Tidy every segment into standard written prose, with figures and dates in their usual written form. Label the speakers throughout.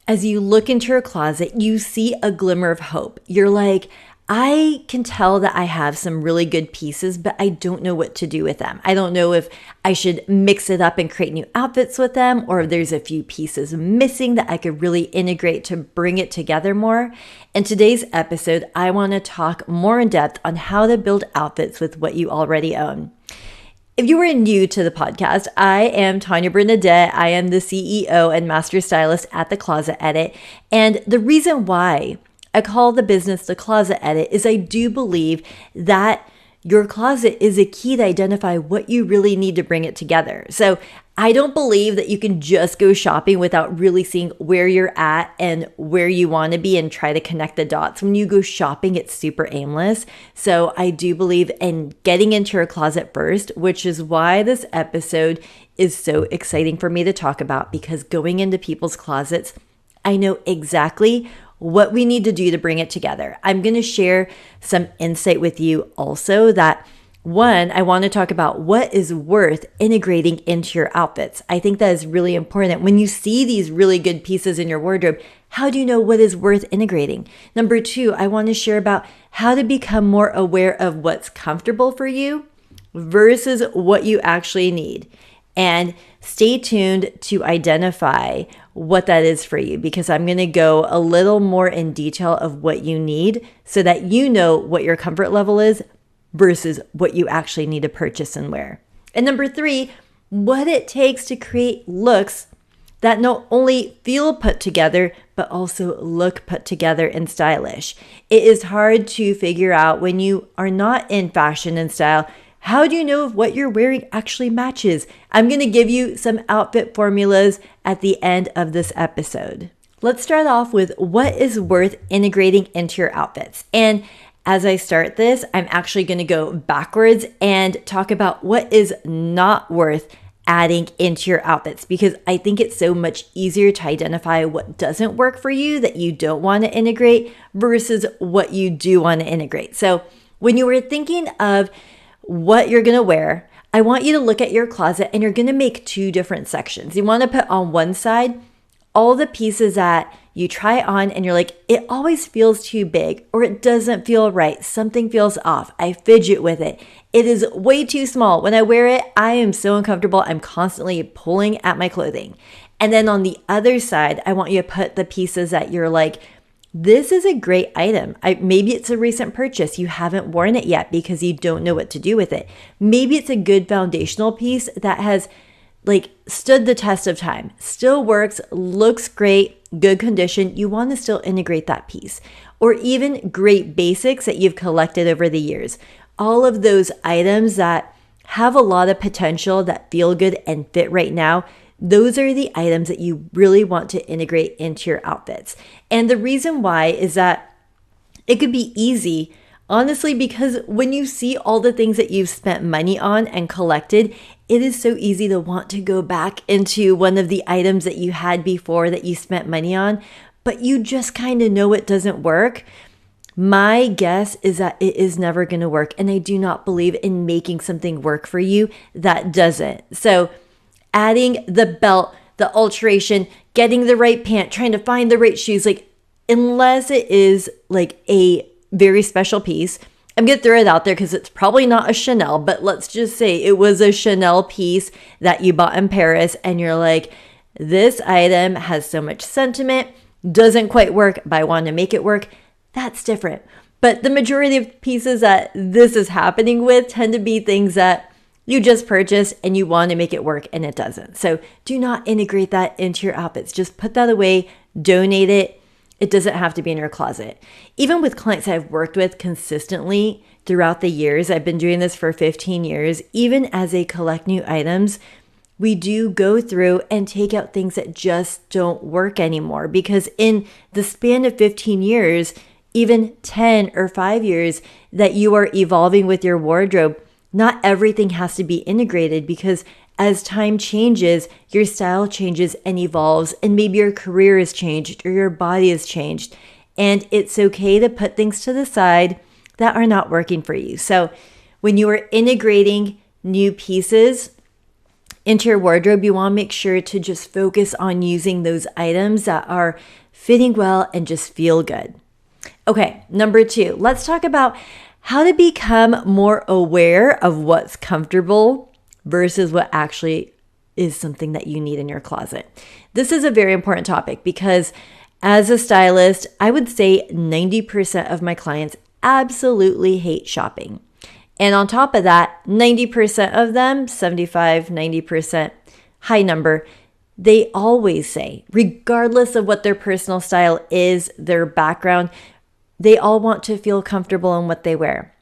Speaker 1: As you look into your closet, you see a glimmer of hope. You're like, I can tell that I have some really good pieces, but I don't know what to do with them. I don't know if I should mix it up and create new outfits with them, or if there's a few pieces missing that I could really integrate to bring it together more. In today's episode, I want to talk more in depth on how to build outfits with what you already own. If you are new to the podcast, I am Tannya Bernadette. I am the CEO and master stylist at The Closet Edit. And the reason why I call the business The Closet Edit is I do believe that your closet is a key to identify what you really need to bring it together. So I don't believe that you can just go shopping without really seeing where you're at and where you want to be and try to connect the dots. When you go shopping, it's super aimless. So I do believe in getting into your closet first, which is why this episode is so exciting for me to talk about, because going into people's closets, I know exactly what we need to do to bring it together. I'm going to share some insight with you also that one, I want to talk about what is worth integrating into your outfits. I think that is really important. When you see these really good pieces in your wardrobe, how do you know what is worth integrating? Number two, I want to share about how to become more aware of what's comfortable for you versus what you actually need. And stay tuned to identify what that is for you, because I'm going to go a little more in detail of what you need so that you know what your comfort level is versus what you actually need to purchase and wear. And number three, what it takes to create looks that not only feel put together, but also look put together and stylish. It is hard to figure out when you are not in fashion and style. How do you know if what you're wearing actually matches? I'm going to give you some outfit formulas at the end of this episode. Let's start off with what is worth integrating into your outfits. And as I start this, I'm actually going to go backwards and talk about what is not worth adding into your outfits, because I think it's so much easier to identify what doesn't work for you that you don't want to integrate versus what you do want to integrate. So when you were thinking of what you're going to wear, I want you to look at your closet and you're going to make two different sections. You want to put on one side all the pieces that you try on and you're like, it always feels too big, or it doesn't feel right. Something feels off. I fidget with it. It is way too small. When I wear it, I am so uncomfortable. I'm constantly pulling at my clothing. And then on the other side, I want you to put the pieces that you're like, this is a great item. Maybe it's a recent purchase. You haven't worn it yet because you don't know what to do with it. Maybe it's a good foundational piece that has stood the test of time, still works, looks great, good condition. You want to still integrate that piece. Or even great basics that you've collected over the years. All of those items that have a lot of potential, that feel good and fit right now, those are the items that you really want to integrate into your outfits. And the reason why is that it could be easy, honestly, because when you see all the things that you've spent money on and collected, it is so easy to want to go back into one of the items that you had before that you spent money on, but you just kind of know it doesn't work. My guess is that it is never going to work. And I do not believe in making something work for you that doesn't. So adding the belt, the alteration, getting the right pant, trying to find the right shoes, unless it is a very special piece, I'm going to throw it out there because it's probably not a Chanel, but let's just say it was a Chanel piece that you bought in Paris and you're like, this item has so much sentiment, doesn't quite work, but I want to make it work. That's different. But the majority of pieces that this is happening with tend to be things that you just purchased and you want to make it work and it doesn't. So do not integrate that into your outfits. Just put that away, donate it. It doesn't have to be in your closet. Even with clients I've worked with consistently throughout the years, I've been doing this for 15 years, even as they collect new items, we do go through and take out things that just don't work anymore. Because in the span of 15 years, even 10 or 5 years that you are evolving with your wardrobe, not everything has to be integrated, because as time changes, your style changes and evolves, and maybe your career has changed or your body has changed. And it's okay to put things to the side that are not working for you. So when you are integrating new pieces, into your wardrobe, you want to make sure to just focus on using those items that are fitting well and just feel good. Okay, number 2, let's talk about how to become more aware of what's comfortable versus what actually is something that you need in your closet. This is a very important topic because as a stylist, I would say 90% of my clients absolutely hate shopping. And on top of that, 90% of them, 75, 90%, high number, they always say, regardless of what their personal style is, their background, they all want to feel comfortable in what they wear.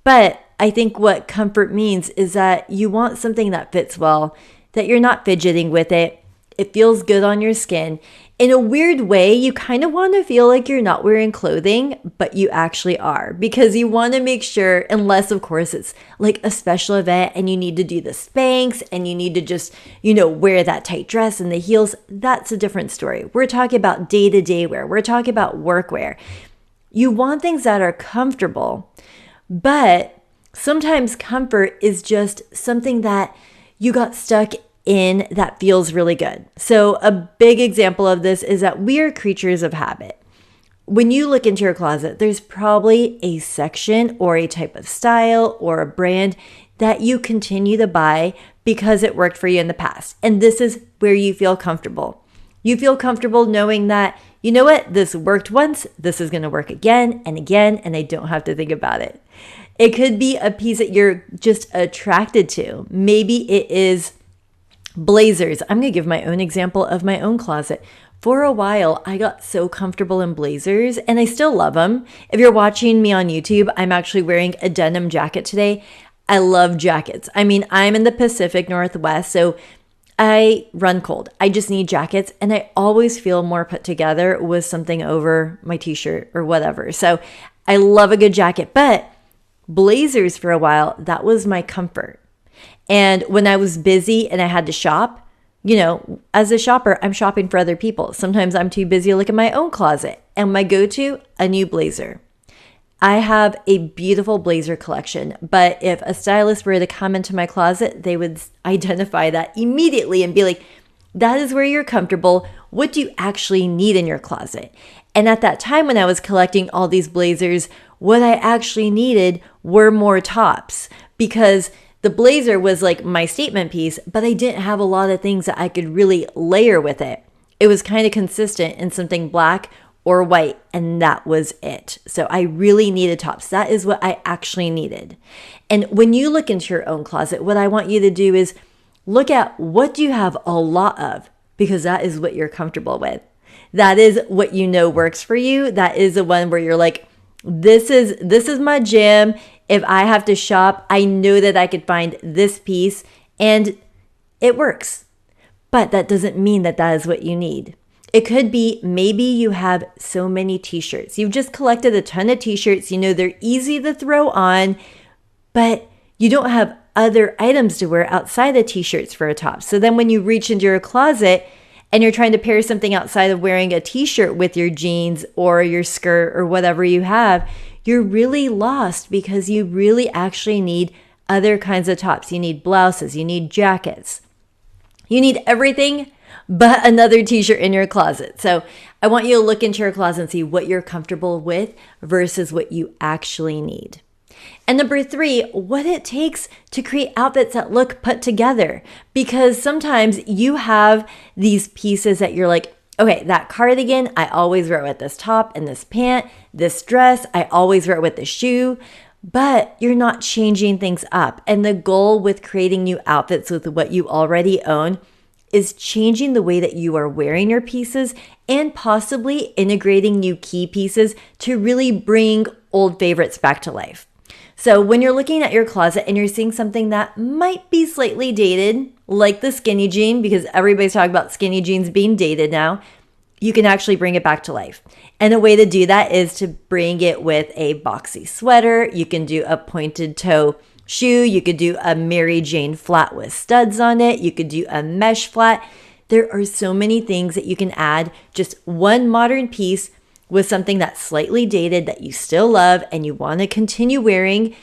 Speaker 1: But I think what comfort means is that you want something that fits well, that you're not fidgeting with it. It feels good on your skin. In a weird way, you kind of want to feel like you're not wearing clothing, but you actually are, because you want to make sure, unless of course it's like a special event and you need to do the Spanx and you need to just, wear that tight dress and the heels, that's a different story. We're talking about day-to-day wear. We're talking about workwear. You want things that are comfortable, but sometimes comfort is just something that you got stuck in that feels really good. So a big example of this is that we are creatures of habit. When you look into your closet, there's probably a section or a type of style or a brand that you continue to buy because it worked for you in the past. And this is where you feel comfortable. You feel comfortable knowing that, you know what, this worked once, this is going to work again, and I don't have to think about it. It could be a piece that you're just attracted to. Maybe it is blazers. I'm going to give my own example of my own closet. For a while, I got so comfortable in blazers, and I still love them. If you're watching me on YouTube, I'm actually wearing a denim jacket today. I love jackets. I mean, I'm in the Pacific Northwest, so I run cold. I just need jackets, and I always feel more put together with something over my t-shirt or whatever. So I love a good jacket, but blazers for a while, that was my comfort. And when I was busy and I had to shop, as a shopper, I'm shopping for other people. Sometimes I'm too busy to look at my own closet. And my go-to, a new blazer. I have a beautiful blazer collection, but if a stylist were to come into my closet, they would identify that immediately and be like, that is where you're comfortable. What do you actually need in your closet? And at that time when I was collecting all these blazers, what I actually needed were more tops, because the blazer was like my statement piece, but I didn't have a lot of things that I could really layer with it. It was kind of consistent in something black or white, and that was it. So I really needed tops. That is what I actually needed. And when you look into your own closet, what I want you to do is look at what do you have a lot of, because that is what you're comfortable with. That is what you know works for you. That is the one where you're like, this is my jam. If I have to shop, I know that I could find this piece and it works. But that doesn't mean that that is what you need. It could be maybe you have so many t-shirts. You've just collected a ton of t-shirts. They're easy to throw on, but you don't have other items to wear outside of t-shirts for a top. So then when you reach into your closet and you're trying to pair something outside of wearing a t-shirt with your jeans or your skirt or whatever you have, you're really lost because you really actually need other kinds of tops. You need blouses, you need jackets. You need everything but another t-shirt in your closet. So I want you to look into your closet and see what you're comfortable with versus what you actually need. And number 3, what it takes to create outfits that look put together. Because sometimes you have these pieces that you're like, okay, that cardigan, I always wear it with this top and this pant, this dress, I always wear it with this shoe, but you're not changing things up. And the goal with creating new outfits with what you already own is changing the way that you are wearing your pieces and possibly integrating new key pieces to really bring old favorites back to life. So when you're looking at your closet and you're seeing something that might be slightly dated, like the skinny jean, because everybody's talking about skinny jeans being dated now, you can actually bring it back to life. And a way to do that is to bring it with a boxy sweater. You can do a pointed toe shoe. You could do a Mary Jane flat with studs on it. You could do a mesh flat. There are so many things that you can add. Just one modern piece with something that's slightly dated that you still love and you want to continue wearing.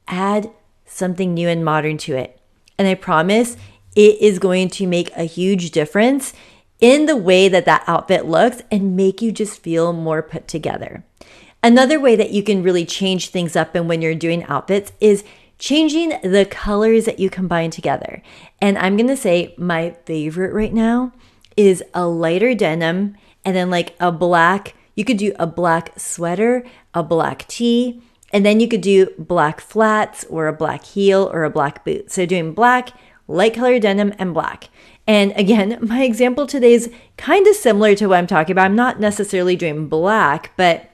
Speaker 1: Add something new and modern to it. And I promise it is going to make a huge difference in the way that that outfit looks and make you just feel more put together. Another way that you can really change things up and when you're doing outfits is changing the colors that you combine together. And I'm going to say my favorite right now is a lighter denim and then like a black, you could do a black sweater, a black tee, and then you could do black flats or a black heel or a black boot. So doing black, light colored denim, and black. And again, my example today is kind of similar to what I'm talking about. I'm not necessarily doing black, but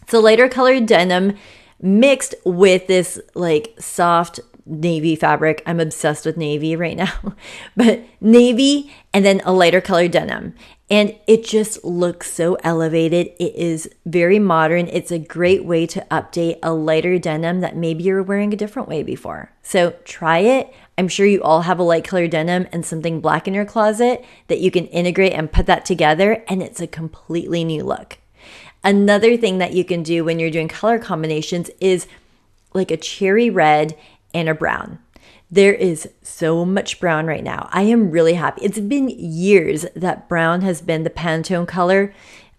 Speaker 1: it's a lighter colored denim mixed with this like soft navy fabric. I'm obsessed with navy right now, but navy and then a lighter colored denim. And it just looks so elevated. It is very modern. It's a great way to update a lighter denim that maybe you were wearing a different way before. So try it. I'm sure you all have a light colored denim and something black in your closet that you can integrate and put that together, and it's a completely new look. Another thing that you can do when you're doing color combinations is like a cherry red and a brown. There is so much brown right now. I am really happy. It's been years that brown has been the Pantone color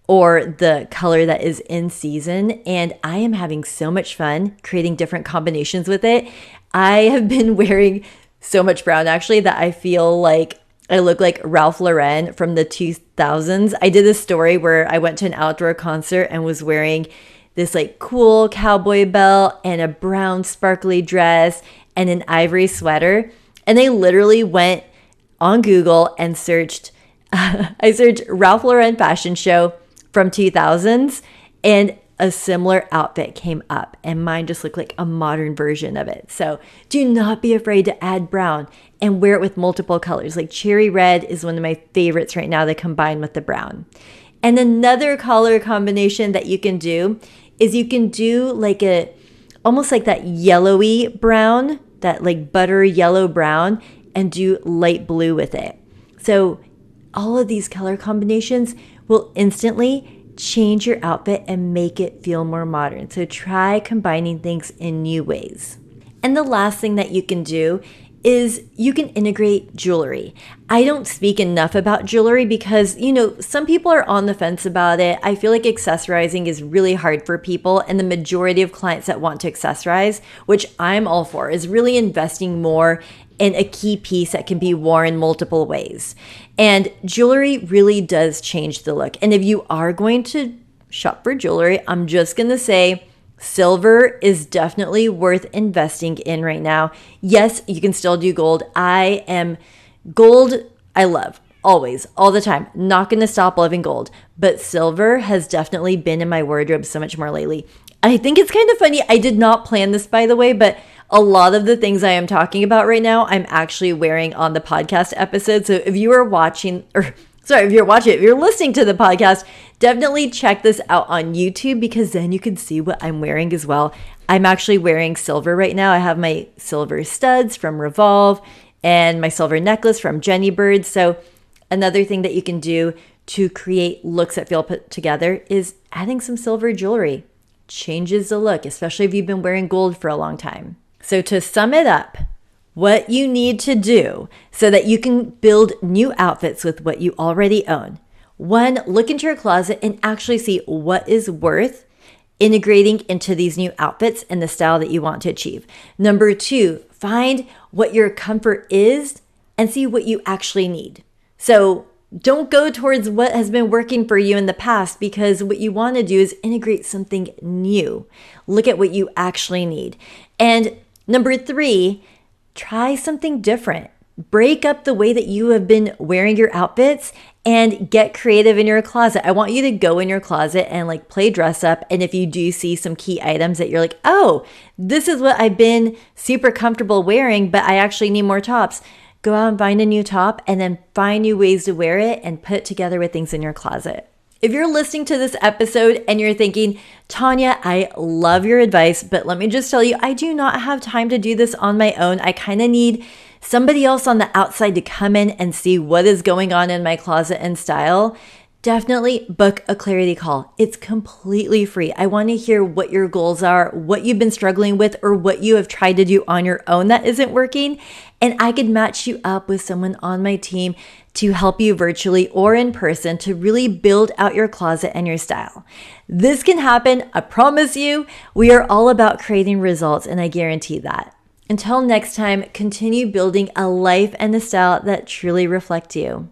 Speaker 1: or the color that is in season, and I am having so much fun creating different combinations with it. I have been wearing so much brown actually that I feel like I look like Ralph Lauren from the 2000s. I did a story where I went to an outdoor concert and was wearing this like cool cowboy belt and a brown sparkly dress and an ivory sweater. And I literally went on Google and searched, I searched Ralph Lauren fashion show from 2000s and a similar outfit came up and mine just looked like a modern version of it. So do not be afraid to add brown and wear it with multiple colors. Like cherry red is one of my favorites right now that combine with the brown. And another color combination that you can do is you can do like almost like that yellowy brown, that like butter yellow brown, and do light blue with it. So all of these color combinations will instantly change your outfit and make it feel more modern. So try combining things in new ways. And the last thing that you can do is you can integrate jewelry. I don't speak enough about jewelry because, some people are on the fence about it. I feel like accessorizing is really hard for people, and the majority of clients that want to accessorize, which I'm all for, is really investing more in a key piece that can be worn multiple ways. And jewelry really does change the look. And if you are going to shop for jewelry, I'm just going to say silver is definitely worth investing in right now. Yes, you can still do gold. Gold, I love always, all the time. Not going to stop loving gold, but silver has definitely been in my wardrobe so much more lately. I think it's kind of funny. I did not plan this, by the way, but a lot of the things I am talking about right now, I'm actually wearing on the podcast episode. So if you're listening to the podcast, definitely check this out on YouTube because then you can see what I'm wearing as well. I'm actually wearing silver right now. I have my silver studs from Revolve and my silver necklace from Jenny Bird. So another thing that you can do to create looks that feel put together is adding some silver jewelry. Changes the look, especially if you've been wearing gold for a long time. So to sum it up, what you need to do so that you can build new outfits with what you already own. 1, look into your closet and actually see what is worth integrating into these new outfits and the style that you want to achieve. Number 2, find what your comfort is and see what you actually need. So don't go towards what has been working for you in the past because what you want to do is integrate something new. Look at what you actually need. And number 3, try something different. Break up the way that you have been wearing your outfits and get creative in your closet. I want you to go in your closet and like play dress up. And if you do see some key items that you're like, oh, this is what I've been super comfortable wearing, but I actually need more tops, go out and find a new top and then find new ways to wear it and put it together with things in your closet. If you're listening to this episode and you're thinking, Tannya, I love your advice, but let me just tell you, I do not have time to do this on my own. I kind of need somebody else on the outside to come in and see what is going on in my closet and style. definitely book a clarity call. It's completely free. I want to hear what your goals are, what you've been struggling with, or what you have tried to do on your own that isn't working. And I could match you up with someone on my team to help you virtually or in person to really build out your closet and your style. This can happen, I promise you. We are all about creating results, and I guarantee that. Until next time, continue building a life and a style that truly reflect you.